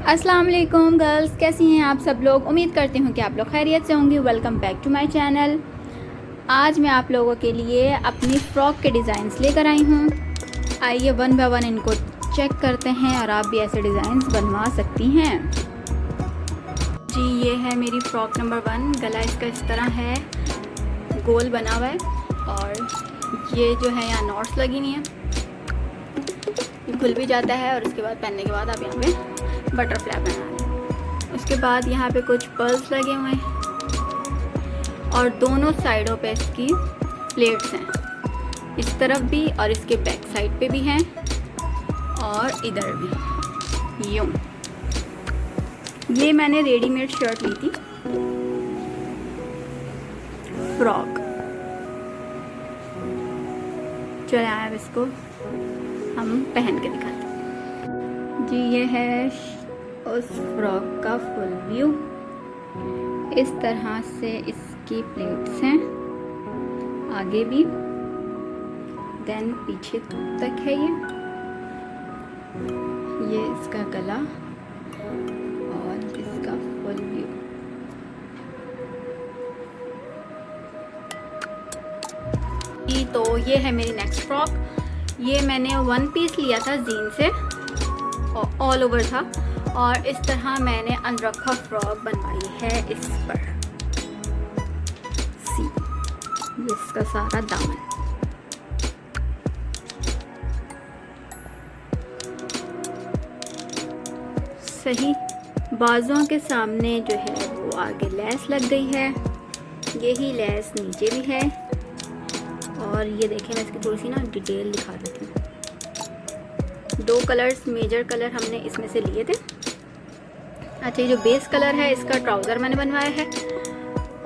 अस्सलाम वालेकुम गर्ल्स, कैसी हैं आप सब लोग। उम्मीद करती हूँ कि आप लोग खैरियत से होंगी। Welcome back to my channel. आज मैं आप लोगों के लिए अपनी फ़्रॉक के डिज़ाइंस लेकर आई हूँ। आइए वन बाय वन इनको चेक करते हैं और आप भी ऐसे डिज़ाइंस बनवा सकती हैं। जी, ये है मेरी फ़्रॉक नंबर 1। गला इसका इस तरह है, गोल बना हुआ है और ये जो है यहाँ नॉट्स लगी हुई हैं। ये खुल भी जाता है और उसके बाद पहनने के बाद आप यहाँ पे बटरफ्लाई बना लें। उसके बाद यहाँ पे कुछ पर्ल्स लगे हुए हैं और दोनों साइडों पे इसकी प्लेट्स हैं, इस तरफ भी और इसके बैक साइड पे भी हैं और इधर भी यूँ। ये मैंने रेडीमेड शर्ट ली थी, फ्रॉक। चले आए, अब इसको हम पहन के दिखाते हैं। जी, ये है उस फ्रॉक का फुल व्यू। इस तरह से इसकी प्लेट्स हैं, आगे भी, देन पीछे तक है ये इसका गला और इसका फुल व्यू। तो ये है मेरी नेक्स्ट फ्रॉक। ये मैंने 1 पीस लिया था जीन से, ऑल ओवर था और इस तरह मैंने अनरखा फ्रॉक बनवाई है इस पर। सी, ये इसका सारा दामन। सही बाजुओं के सामने जो है वो आगे लेस लग गई है, यही लेस नीचे भी है। और ये देखें, मैं इसकी थोड़ी सी ना डिटेल दिखा देती हूँ। 2 कलर्स, मेजर कलर हमने इसमें से लिए थे। अच्छा, ये जो बेस कलर है इसका ट्राउज़र मैंने बनवाया है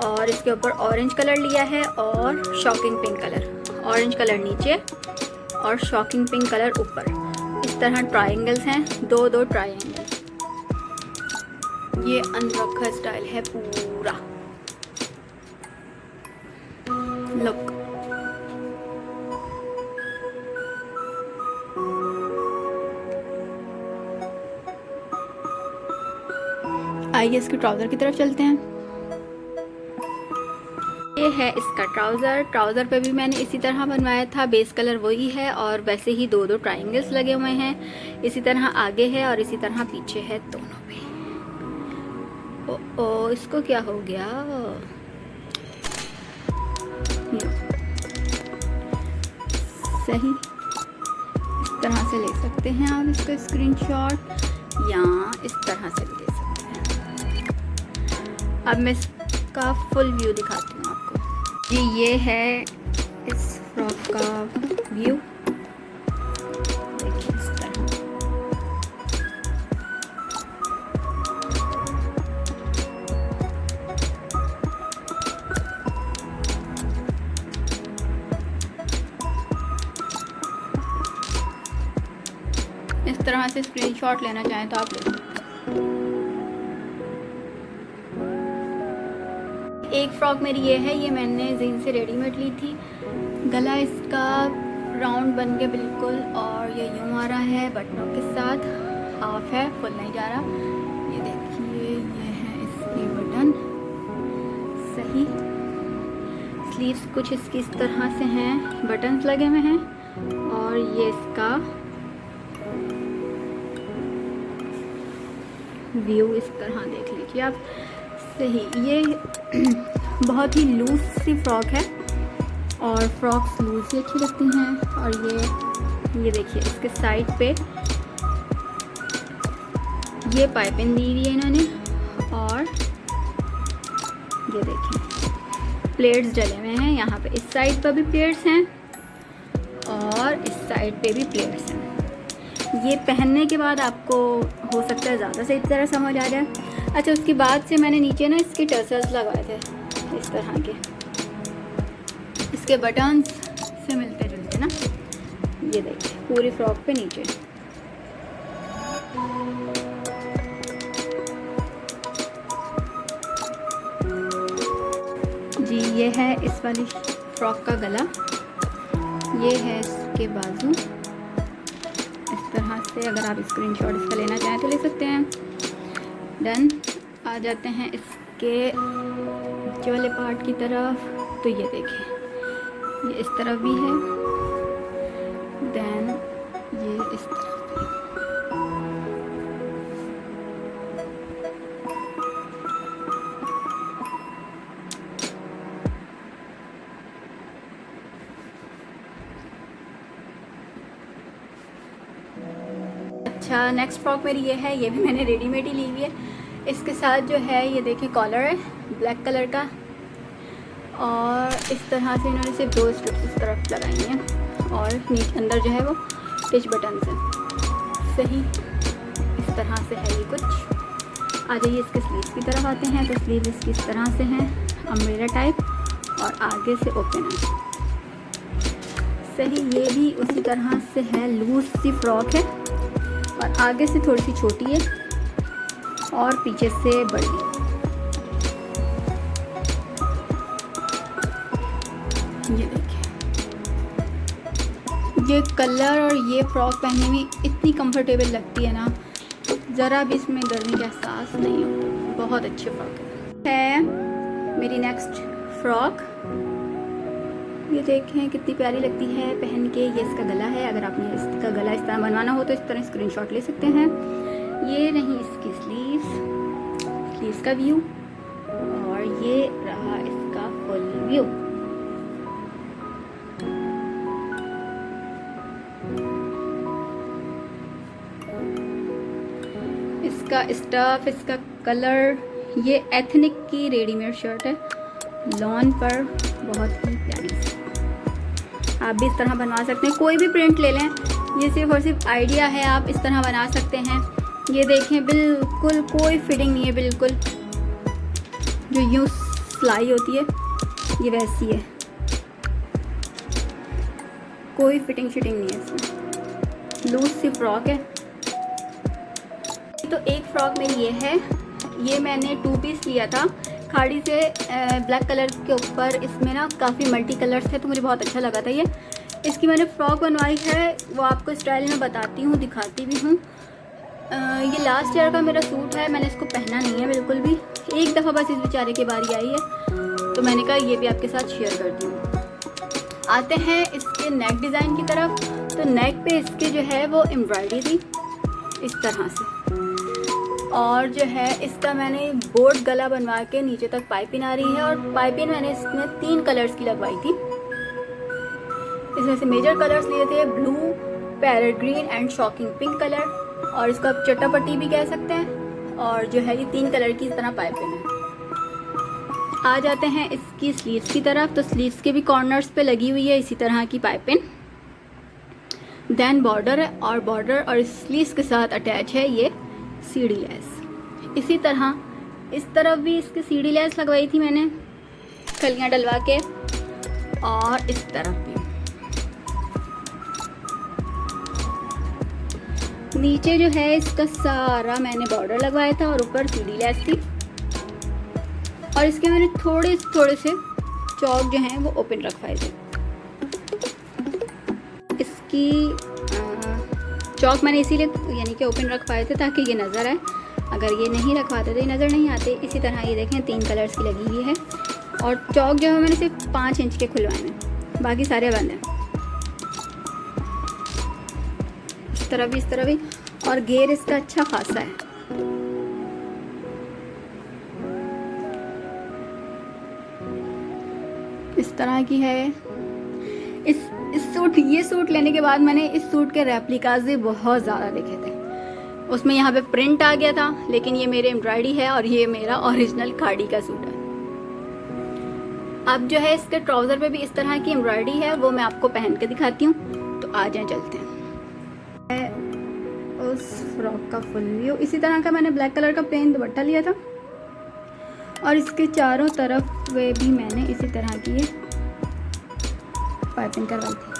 और इसके ऊपर ऑरेंज कलर लिया है और shocking pink colour. Orange colour नीचे और शॉकिंग पिंक कलर ऊपर। इस तरह ट्रायंगल्स हैं, 2 ट्रायंगल। ये अनरखा स्टाइल है पूरा। लुक, आइए इसके ट्राउज़र की तरफ चलते हैं। ये है इसका ट्राउज़र। ट्राउज़र पे भी मैंने इसी तरह बनवाया था, बेस कलर वही है और वैसे ही 2 ट्रायंगल्स लगे हुए हैं। इसी तरह आगे है और इसी तरह पीछे है, दोनों पे। ओ, इसको क्या हो गया। सही, इस तरह से ले सकते हैं आप इसका स्क्रीनशॉट, या इस तरह से भी ले सकते हैं। अब मैं इसका फुल व्यू दिखाती हूँ आपको। जी, ये है इस फ्रॉक का व्यू। देखिए इस तरह। इस तरह से स्क्रीनशॉट लेना चाहें तो आप ले सकते हैं। एक फ्रॉक मेरी ये है, ये मैंने जीन से रेडीमेड ली थी। गला इसका राउंड बन के बिल्कुल, और ये यूँ आ रहा है बटनों के साथ, हाफ है, फुल नहीं जा रहा। ये देखिए, ये है इसके बटन। सही, स्लीव्स कुछ इसकी इस तरह से हैं, बटन्स लगे हुए हैं और ये इसका व्यू इस तरह देख लीजिए आप। सही, ये बहुत ही लूज सी फ्रॉक है और फ्रॉक्स लूज ही अच्छी लगती हैं। और ये देखिए, इसके साइड पे ये पाइपिंग दी हुई है इन्होंने और ये देखिए प्लेट्स डले हुए हैं। यहाँ पे इस साइड पर भी प्लेट्स हैं और इस साइड पे भी प्लेट्स हैं। ये पहनने के बाद आपको हो सकता है ज़्यादा सही तरह समझ आ जाए। अच्छा, उसके बाद से मैंने नीचे ना इसके टर्सल्स लगाए थे इस तरह के, इसके बटन्स से मिलते जुलते ना। ये देखिए पूरी फ्रॉक पे नीचे। जी, ये है इस वाली फ्रॉक का गला, ये है इसके बाजू। इस तरह से अगर आप स्क्रीनशॉट इसका लेना चाहें तो ले सकते हैं। डन। आ जाते हैं इसके नीचे वाले पार्ट की तरफ। तो ये देखें, ये इस तरफ भी है, देन ये इस तरफ। अच्छा, नेक्स्ट फ्रॉक मेरी ये है, ये भी मैंने रेडीमेड ही ली हुई है। इसके साथ जो है ये देखें कॉलर है ब्लैक कलर का, और इस तरह से इन्होंने सिर्फ 2 स्ट्रिप्स इस तरफ लगाई हैं, और नीचे अंदर जो है वो टिच बटन है। सही इस तरह से है ये कुछ। आ जाइए इसके स्लीव्स की तरफ आते हैं। तो स्लीव इसकी इस तरह से हैं, अम्ब्रेला टाइप, और आगे से ओपन है। सही, ये भी उसी तरह से है, लूज सी फ्रॉक है, और आगे से थोड़ी सी छोटी है और पीछे से बड़ी है। ये देखिए, ये कलर और ये फ्रॉक पहनने में इतनी कंफर्टेबल लगती है ना, ज़रा भी इसमें गर्मी का एहसास नहीं होता। बहुत अच्छी फ्रॉक है। मेरी नेक्स्ट फ्रॉक ये देखें कितनी प्यारी लगती है पहन के। ये इसका गला है, अगर आपने इसका गला इस तरह बनवाना हो तो इस तरह स्क्रीनशॉट ले सकते हैं। ये रही इसकी स्लीव्स का व्यू, और ये रहा इसका फुल व्यू। इसका स्टफ, इसका कलर, ये एथनिक की रेडीमेड शर्ट है, लॉन पर, बहुत ही प्यारी सी। आप भी इस तरह बनवा सकते हैं, कोई भी प्रिंट ले लें, ये सिर्फ और सिर्फ आइडिया है, आप इस तरह बना सकते हैं। ये देखें, बिल्कुल कोई फिटिंग नहीं है, बिल्कुल जो यूँ सिलाई होती है ये वैसी है, कोई फिटिंग शिटिंग नहीं है इसमें, लूज सी फ्रॉक है। तो एक फ्रॉक मेरी ये है, ये मैंने 2 पीस लिया था खाड़ी से, ब्लैक कलर के ऊपर। इसमें ना काफ़ी मल्टी कलर्स थे तो मुझे बहुत अच्छा लगा था ये। इसकी मैंने फ़्रॉक बनवाई है, वो आपको स्टाइल में बताती हूँ, दिखाती भी हूँ। ये लास्ट ईयर का मेरा सूट है, मैंने इसको पहना नहीं है बिल्कुल भी। एक दफ़ा बस इस बेचारे की बारी आई है, तो मैंने कहा ये भी आपके साथ शेयर करती हूँ। आते हैं इसके नेक डिज़ाइन की तरफ। तो नेक पे इसके जो है वो एम्ब्रॉयडरी थी इस तरह से, और जो है इसका मैंने बोर्ड गला बनवा के नीचे तक पाइपिंग आ रही है, और पाइपिंग मैंने इसमें 3 कलर्स की लगवाई थी। इसमें से मेजर कलर्स लिए थे blue, parrot green and shocking pink colour, और इसको आप चटापट्टी भी कह सकते हैं। और जो है ये 3 कलर की इस तरह पाइपिंग है। आ जाते हैं इसकी स्लीव्स की तरफ। तो स्लीव्स के भी कॉर्नर्स पे लगी हुई है इसी तरह की पाइपिंग। देन बॉर्डर है, और बॉर्डर और स्लीव्स के साथ अटैच है ये सीढ़ी लेस। इसी तरह इस तरफ भी इसकी सीढ़ी लेस लगवाई थी मैंने कलियां डलवा के, और इस तरफ भी। नीचे जो है इसका सारा मैंने बॉर्डर लगवाया था, और ऊपर सीढ़ी लेस थी, और इसके मैंने थोड़े से चौक जो हैं वो ओपन रखवाए थे। इसकी चौक मैंने इसीलिए यानी कि ओपन रखवाए थे ताकि ये नज़र आए, अगर ये नहीं रखवाते तो ये नज़र नहीं आते। इसी तरह ये देखें 3 कलर्स की लगी हुई है, और चौक जो है मैंने सिर्फ 5 इंच के खुलवाए हैं, बाकी सारे बंद हैं। इस तरह भी, और घेर इसका अच्छा खासा है। इस तरह की है। ये सूट लेने के बाद मैंने इस सूट के रेप्लिकाज भी बहुत ज़्यादा देखे थे। उसमें यहाँ पे प्रिंट आ गया था, लेकिन ये मेरे एम्ब्रॉयडरी है, और ये मेरा ओरिजिनल खाड़ी का सूट है। अब जो है इसके ट्राउज़र पे भी इस तरह की एम्ब्रॉयडरी है, वो मैं आपको पहन के दिखाती हूँ। तो आ जाएं, चलते हैं। उस फ्रॉक का फुल व्यू। इसी तरह का मैंने ब्लैक कलर का प्लेन दुपट्टा लिया था, और इसके चारों तरफ वे भी मैंने इसी तरह की पाइपिंग करवाई थी।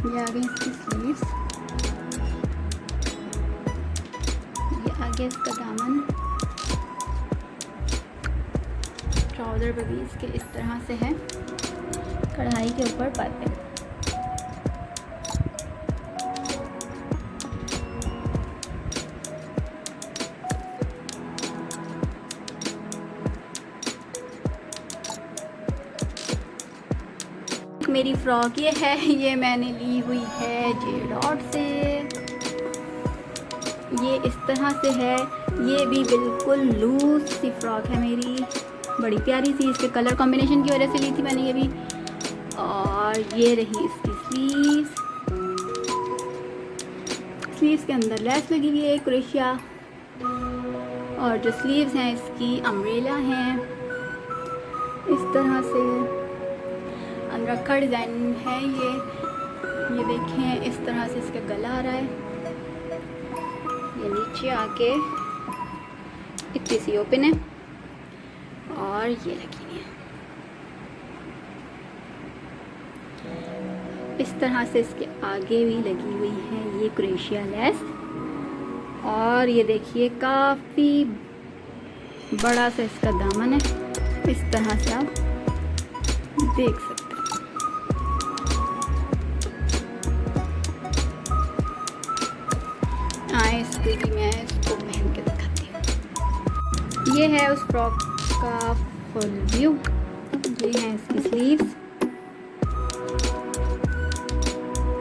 ये आ गई इसकी स्लीव्स, ये आ गया इसका दामन। ट्राउज़र पे भी इसके इस तरह से है, कढ़ाई के ऊपर पाइपिंग। मेरी फ़्रॉक ये है, ये मैंने ली हुई है जे डॉट से। ये इस तरह से है, ये भी बिल्कुल लूज सी फ़्रॉक है मेरी, बड़ी प्यारी सी। इसके कलर कॉम्बिनेशन की वजह से ली थी मैंने ये भी। और ये रही इसकी स्लीव्स के अंदर लेस लगी हुई है क्रोशिया, और जो स्लीव्स हैं इसकी अम्ब्रेला हैं। इस तरह से अनरखा डिज़ाइन है ये देखें, इस तरह से इसका गला आ रहा है। ये नीचे आके इतनी सी ओपन है और ये लगी है इस तरह से। इसके आगे भी लगी हुई है ये क्रोशिया लेस, और ये देखिए काफ़ी बड़ा सा इसका दामन है, इस तरह से आप देख सकते हैं। आए इसको भी मैं इसको पहन के दिखाती हूँ। ये है उस फ्रॉक का फुल व्यू। ये है इसकी स्लीव्स,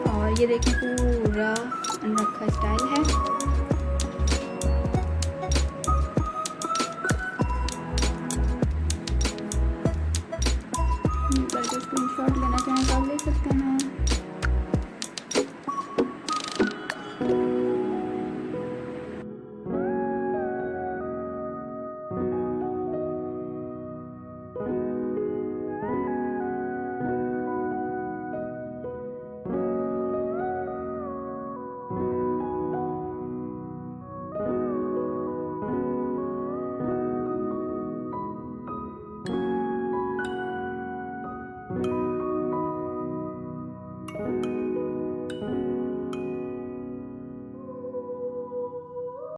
और ये देखिए पूरा अनरखा स्टाइल है।